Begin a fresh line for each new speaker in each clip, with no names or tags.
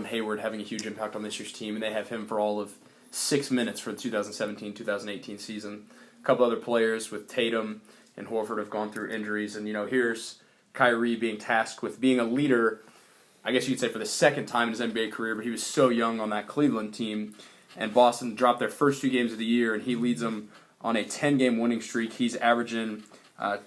Gordon Hayward having a huge impact on this year's team, and they have him for all of 6 minutes for the 2017-2018 season. A couple other players with Tatum and Horford have gone through injuries, and here's Kyrie being tasked with being a leader, I guess you could say for the second time in his NBA career, but he was so young on that Cleveland team, and Boston dropped their first 2 games of the year, and he leads them on a 10-game winning streak. He's averaging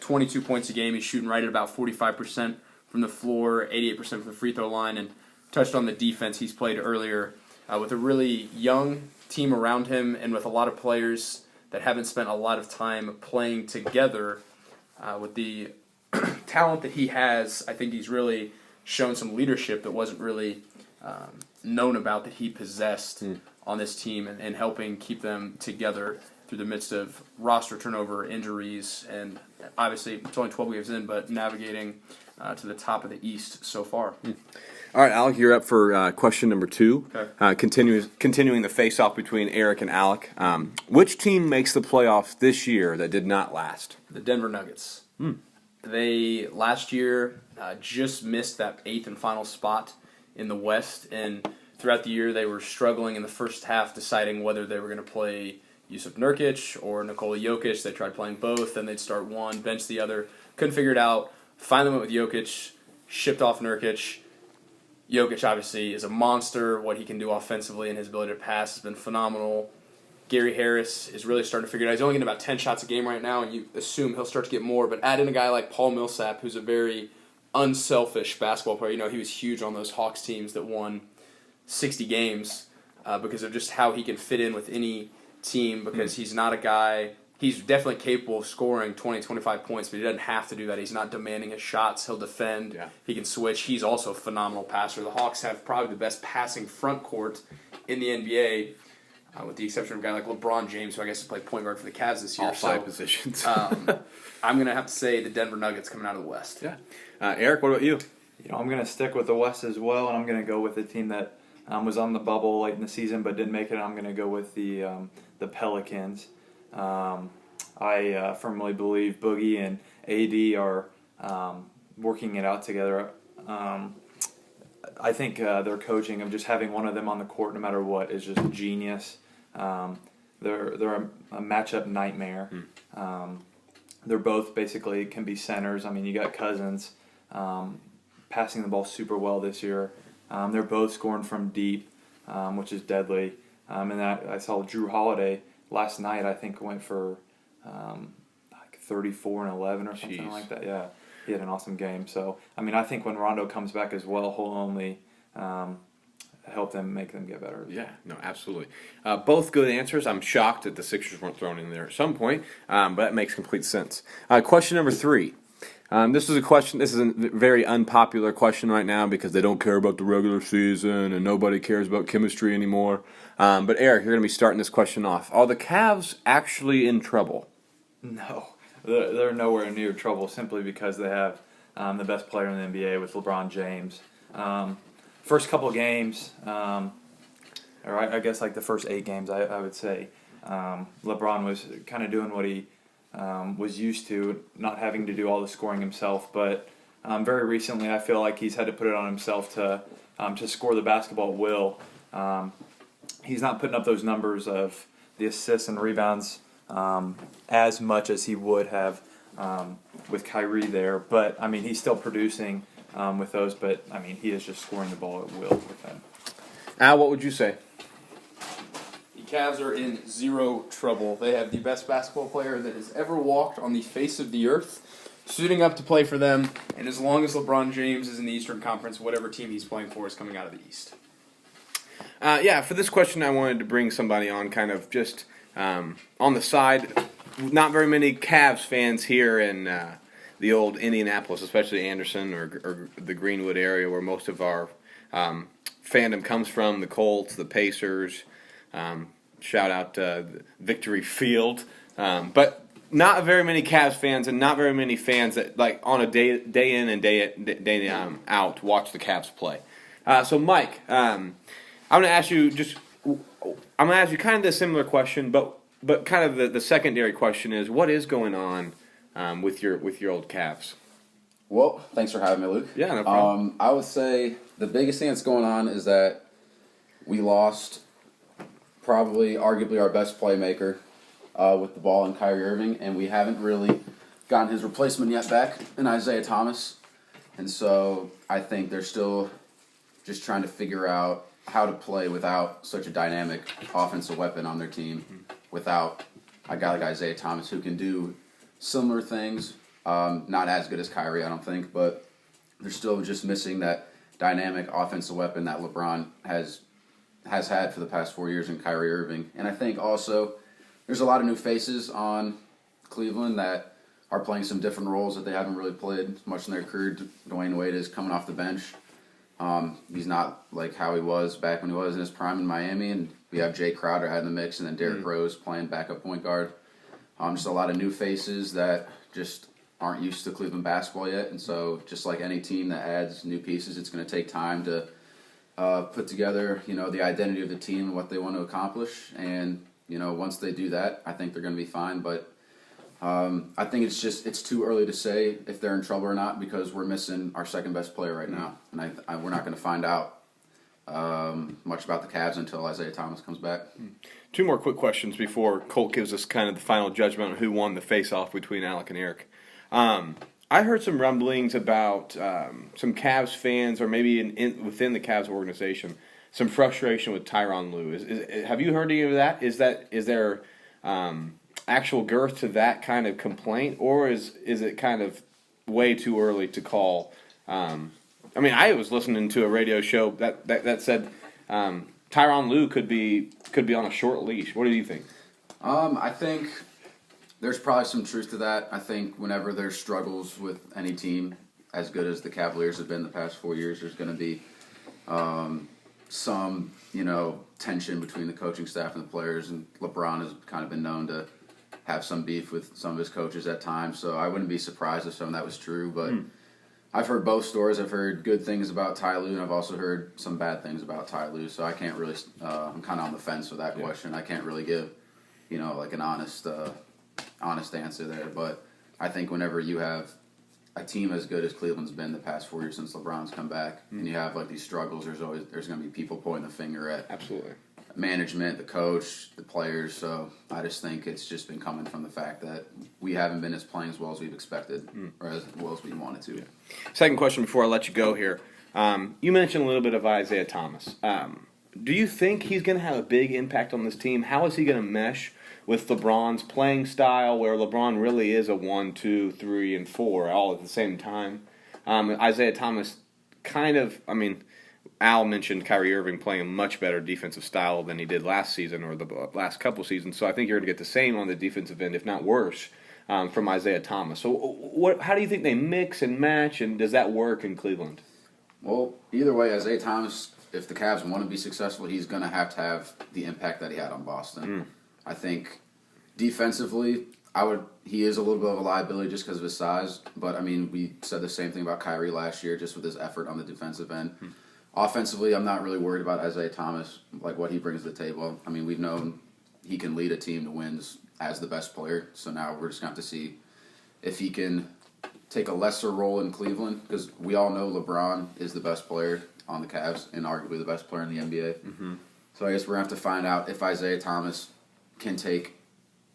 22 points a game. He's shooting right at about 45% from the floor, 88% from the free throw line, and touched on the defense he's played earlier with a really young team around him and with a lot of players that haven't spent a lot of time playing together. With the talent that he has, I think he's really shown some leadership that wasn't really known about that he possessed on this team and helping keep them together through the midst of roster turnover, injuries, and obviously it's only 12 games in, but navigating to the top of the East so far.
All right, Alec, you're up for question number 2.
Okay.
Continuing the face-off between Eric and Alec. Which team makes the playoffs this year that did not last?
The Denver Nuggets. They, last year, just missed that 8th and final spot in the West, and throughout the year they were struggling in the first half, deciding whether they were going to play Jusuf Nurkic or Nikola Jokic. They tried playing both, then they'd start one, bench the other. Couldn't figure it out. Finally went with Jokic, shipped off Nurkic. Jokic obviously is a monster. What he can do offensively and his ability to pass has been phenomenal. Gary Harris is really starting to figure it out. He's only getting about 10 shots a game right now, and you assume he'll start to get more. But add in a guy like Paul Millsap, who's a very unselfish basketball player. He was huge on those Hawks teams that won 60 games because of just how he can fit in with any team, because he's not a guy. He's definitely capable of scoring 20, 25 points, but he doesn't have to do that. He's not demanding his shots. He'll defend.
Yeah.
He can switch. He's also a phenomenal passer. The Hawks have probably the best passing front court in the NBA, with the exception of a guy like LeBron James, who I guess has played point guard for the Cavs this year.
All 5 positions.
I'm going to have to say the Denver Nuggets coming out of the West.
Yeah. Eric, what about you?
I'm going to stick with the West as well, and I'm going to go with the team that was on the bubble late in the season but didn't make it. I'm going to go with the Pelicans. I firmly believe Boogie and AD are working it out together. I think their coaching of just having one of them on the court no matter what is just genius. They're a matchup nightmare. They're both basically can be centers. I mean, you got Cousins passing the ball super well this year. They're both scoring from deep, which is deadly. And I saw Drew Holiday last night, I think, went for like 34 and 11 or something like that. Yeah, he had an awesome game. So, I mean, I think when Rondo comes back as well, he'll only help them, make them get better.
Yeah, no, absolutely. Both good answers. I'm shocked that the Sixers weren't thrown in there at some point, but that makes complete sense. Question number 3. This is a question. This is a very unpopular question right now because they don't care about the regular season and nobody cares about chemistry anymore. But Eric, you're going to be starting this question off. Are the Cavs actually in trouble?
No, they're nowhere near trouble simply because they have the best player in the NBA with LeBron James. First couple games, or I guess like the first 8 games, I would say, LeBron was kind of doing what he was used to, not having to do all the scoring himself. But very recently, I feel like he's had to put it on himself to score the basketball at will. He's not putting up those numbers of the assists and rebounds as much as he would have with Kyrie there. But, I mean, he's still producing with those. But, I mean, he is just scoring the ball at will with them.
Al, what would you say?
The Cavs are in zero trouble. They have the best basketball player that has ever walked on the face of the earth suiting up to play for them. And as long as LeBron James is in the Eastern Conference, whatever team he's playing for is coming out of the East.
For this question, I wanted to bring somebody on kind of just on the side. Not very many Cavs fans here in the old Indianapolis, especially Anderson or the Greenwood area where most of our fandom comes from, the Colts, the Pacers. Shout out Victory Field. But not very many Cavs fans and not very many fans that like on a day in and day out watch the Cavs play. So Mike, I'm going to ask you kind of a similar question, but kind of the secondary question is what is going on with your old Cavs?
Well, thanks for having me, Luke.
Yeah, no problem.
I would say the biggest thing that's going on is that we lost probably arguably our best playmaker with the ball in Kyrie Irving, and we haven't really gotten his replacement yet back in Isaiah Thomas. And so I think they're still just trying to figure out how to play without such a dynamic offensive weapon on their team, without a guy like Isaiah Thomas who can do similar things, not as good as Kyrie, I don't think, but they're still just missing that dynamic offensive weapon that LeBron has had for the past 4 years in Kyrie Irving. And I think also there's a lot of new faces on Cleveland that are playing some different roles that they haven't really played much in their career. Dwayne Wade is coming off the bench. He's not like how he was back when he was in his prime in Miami, and we have Jay Crowder out in the mix, and then Derrick Rose playing backup point guard. Just a lot of new faces that just aren't used to Cleveland basketball yet, and so just like any team that adds new pieces, it's going to take time to put together, the identity of the team and what they want to accomplish. And once they do that, I think they're going to be fine. But I think it's too early to say if they're in trouble or not, because we're missing our second best player right now, and we're not going to find out much about the Cavs until Isaiah Thomas comes back.
Two more quick questions before Colt gives us kind of the final judgment on who won the face-off between Alec and Eric. I heard some rumblings about some Cavs fans, or maybe within the Cavs organization, some frustration with Tyronn Lue. Have you heard any of that? Is there actual girth to that kind of complaint, or is it kind of way too early to call? I was listening to a radio show that said Tyronn Lue could be on a short leash. What do you think?
I think there's probably some truth to that. I think whenever there's struggles with any team, as good as the Cavaliers have been the past 4 years, there's going to be some, tension between the coaching staff and the players. And LeBron has kind of been known to have some beef with some of his coaches at times. So I wouldn't be surprised if some of that was true. But I've heard both stories. I've heard good things about Ty Lue, and I've also heard some bad things about Ty Lue. So I can't really, I'm kind of on the fence with that question. I can't really give, like an honest answer there. But I think whenever you have a team as good as Cleveland's been the past 4 years since LeBron's come back, and you have like these struggles, there's going to be people pointing the finger at
Absolutely
management, the coach, the players. So I just think it's just been coming from the fact that we haven't been playing as well as we've expected, or as well as we wanted to.
Yeah. Second question before I let you go here. You mentioned a little bit of Isaiah Thomas. Do you think he's going to have a big impact on this team? How is he going to mesh with LeBron's playing style, where LeBron really is a 1, 2, 3, and 4 all at the same time? Isaiah Thomas Al mentioned Kyrie Irving playing a much better defensive style than he did last season or the last couple seasons. So I think you're going to get the same on the defensive end, if not worse, from Isaiah Thomas. So how do you think they mix and match, and does that work in Cleveland?
Well, either way, Isaiah Thomas, if the Cavs want to be successful, he's going to have the impact that he had on Boston. I think defensively, he is a little bit of a liability just because of his size. But, we said the same thing about Kyrie last year, just with his effort on the defensive end. Offensively, I'm not really worried about Isaiah Thomas, like what he brings to the table. We've known he can lead a team to wins as the best player. So now we're just going to have to see if he can take a lesser role in Cleveland, because we all know LeBron is the best player on the Cavs and arguably the best player in the NBA. So I guess we're going to have to find out if Isaiah Thomas can take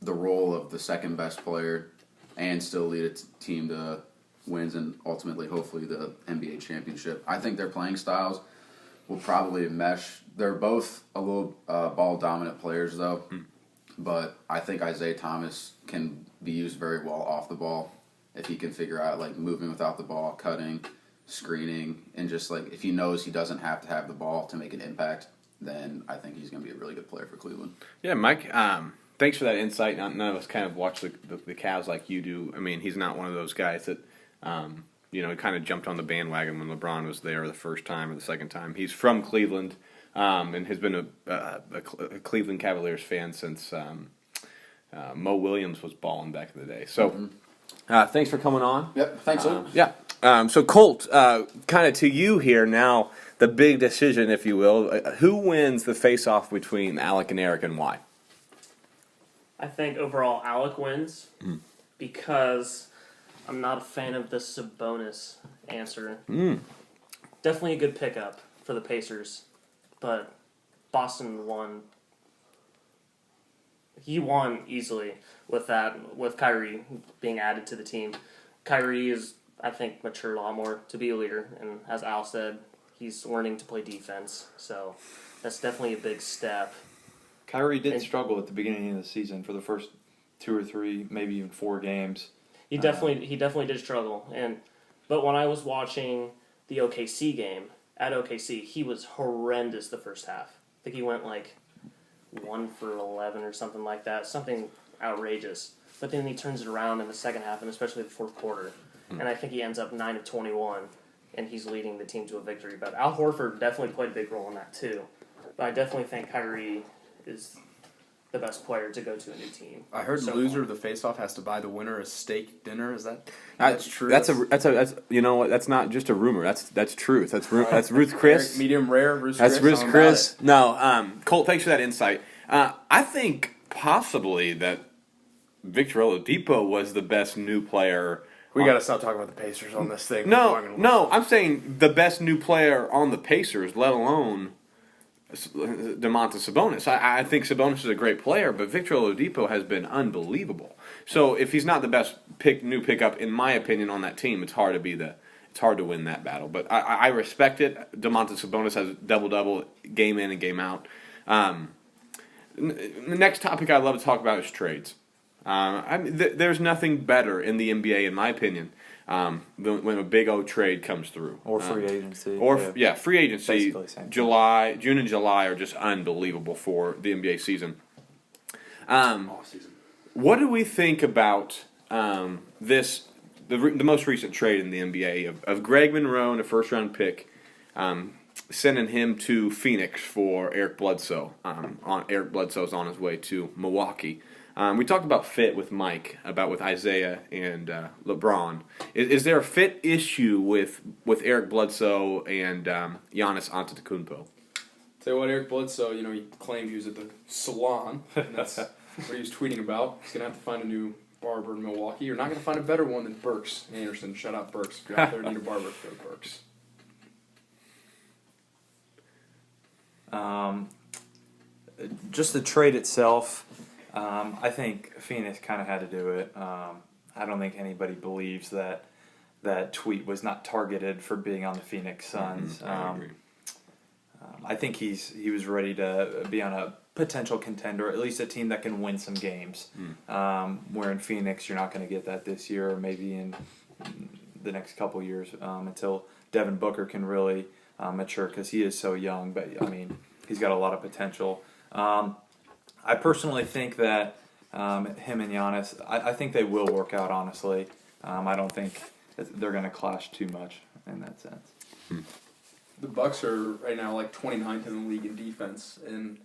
the role of the second best player and still lead a team to wins and ultimately, hopefully, the NBA championship. I think their playing styles will probably mesh. They're both a little ball-dominant players, though. But I think Isaiah Thomas can be used very well off the ball if he can figure out, moving without the ball, cutting, screening, and just, if he knows he doesn't have to have the ball to make an impact, then I think he's going to be a really good player for Cleveland.
Yeah, Mike, thanks for that insight. None of us kind of watch the Cavs like you do. He's not one of those guys that he kind of jumped on the bandwagon when LeBron was there the first time or the second time. He's from Cleveland and has been a Cleveland Cavaliers fan since Mo Williams was balling back in the day. So thanks for coming on.
Yep, thanks, Luke.
Yeah. So Colt, kind of to you here now, the big decision, if you will. Who wins the face-off between Alec and Eric, and why?
I think overall Alec wins because I'm not a fan of the Sabonis answer. definitely a good pickup for the Pacers, but Boston won. He won easily with that, with Kyrie being added to the team. Kyrie is, I think, matured a lot more to be a leader, and as Al said, he's learning to play defense. So that's definitely a big step.
Kyrie did
And-
struggle at the beginning of the season for the first 2 or 3, maybe even 4 games.
He definitely did struggle, but when I was watching the OKC game at OKC, he was horrendous the first half. I think he went like 1 for 11 or something like that, something outrageous. But then he turns it around in the second half, and especially the fourth quarter, and I think he ends up 9 of 21, and he's leading the team to a victory. But Al Horford definitely played a big role in that too. But I definitely think Kyrie is the best player to go to a new team.
I heard
so
the loser
far.
of the face-off has to buy the winner a steak dinner. Is that's true?
That's you know what? That's not just a rumor. That's truth. That's Ruth Chris.
Medium rare. Bruce
That's
Chris.
Ruth
How about
Chris.
it?
No, Colt, thanks for that insight. I think possibly that Victor Oladipo was the best new player.
We got to stop talking about the Pacers on this thing.
No, I'm saying the best new player on the Pacers, let alone Domantas Sabonis. I think Sabonis is a great player, but Victor Oladipo has been unbelievable. So if he's not the best new pickup, in my opinion, on that team, it's hard to win that battle. But I respect it. Domantas Sabonis has double-double game in and game out. The next topic I'd love to talk about is trades. There's nothing better in the NBA, in my opinion, when a big O trade comes through.
Or free agency.
Free agency.
Basically the same.
June and July are just unbelievable for the NBA season. What do we think about the most recent trade in the NBA of Greg Monroe and a first-round pick, sending him to Phoenix for Eric Bledsoe? Eric Bledsoe's on his way to Milwaukee. We talked about fit with Mike, with Isaiah and LeBron. Is there a fit issue with Eric Bledsoe and Giannis Antetokounmpo?
Tell you what, Eric Bledsoe, he claimed he was at the salon. And that's what he was tweeting about. He's going to have to find a new barber in Milwaukee. You're not going to find a better one than Burks Anderson. Shout out Burks. If you're out there and need a barber, go to Burks.
Just the trade itself, I think Phoenix kind of had to do it. I don't think anybody believes that tweet was not targeted for being on the Phoenix Suns.
I agree.
I think he was ready to be on a potential contender, at least a team that can win some games. Where in Phoenix, you're not going to get that this year, or maybe in the next couple years until Devin Booker can really mature, because he is so young. But I mean, he's got a lot of potential. I personally think that him and Giannis, I think they will work out, honestly. I don't think they're going to clash too much in that sense.
The Bucks are right now like 29th in the league in defense, and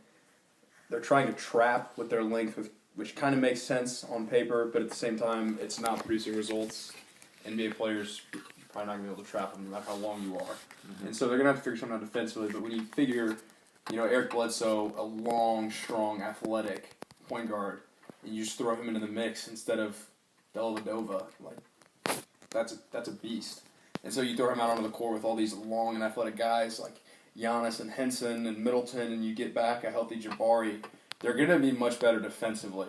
they're trying to trap with their length, which kind of makes sense on paper, but at the same time, it's not producing results. NBA players, you're probably not going to be able to trap them no matter how long you are. And so they're going to have to figure something out defensively, but when you figure, Eric Bledsoe, a long, strong, athletic point guard, and you just throw him into the mix instead of Dellavedova, that's a beast. And so you throw him out onto the court with all these long and athletic guys like Giannis and Henson and Middleton, and you get back a healthy Jabari. They're going to be much better defensively.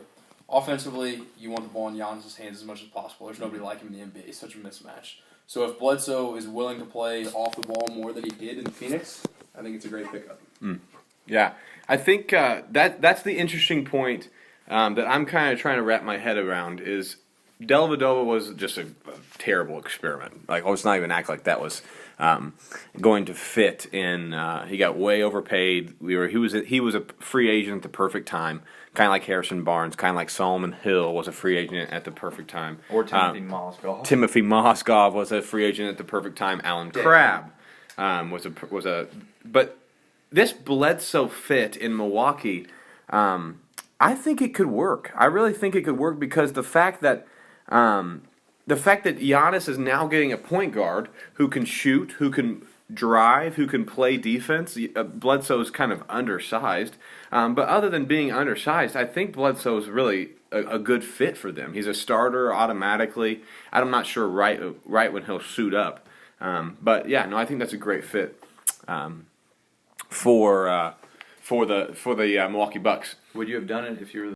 Offensively, you want the ball in Giannis' hands as much as possible. There's nobody like him in the NBA. It's such a mismatch. So if Bledsoe is willing to play off the ball more than he did in Phoenix, I think it's a great pickup.
Yeah, I think that's the interesting point that I'm kind of trying to wrap my head around is Dellavedova was just a terrible experiment. Like, let's not even act like that was going to fit in. He got way overpaid. He was a free agent at the perfect time, kind of like Harrison Barnes, kind of like Solomon Hill was a free agent at the perfect time.
Or Timothy Mozgov.
Timothy Mozgov was a free agent at the perfect time. Alan Crabb was a. But this Bledsoe fit in Milwaukee, I think it could work. I really think it could work because the fact that Giannis is now getting a point guard who can shoot, who can drive, who can play defense. Bledsoe is kind of undersized, but other than being undersized, I think Bledsoe is really a good fit for them. He's a starter automatically. I'm not sure right when he'll suit up. But yeah, no, I think that's a great fit for the Milwaukee Bucks.
Would you have done it if you were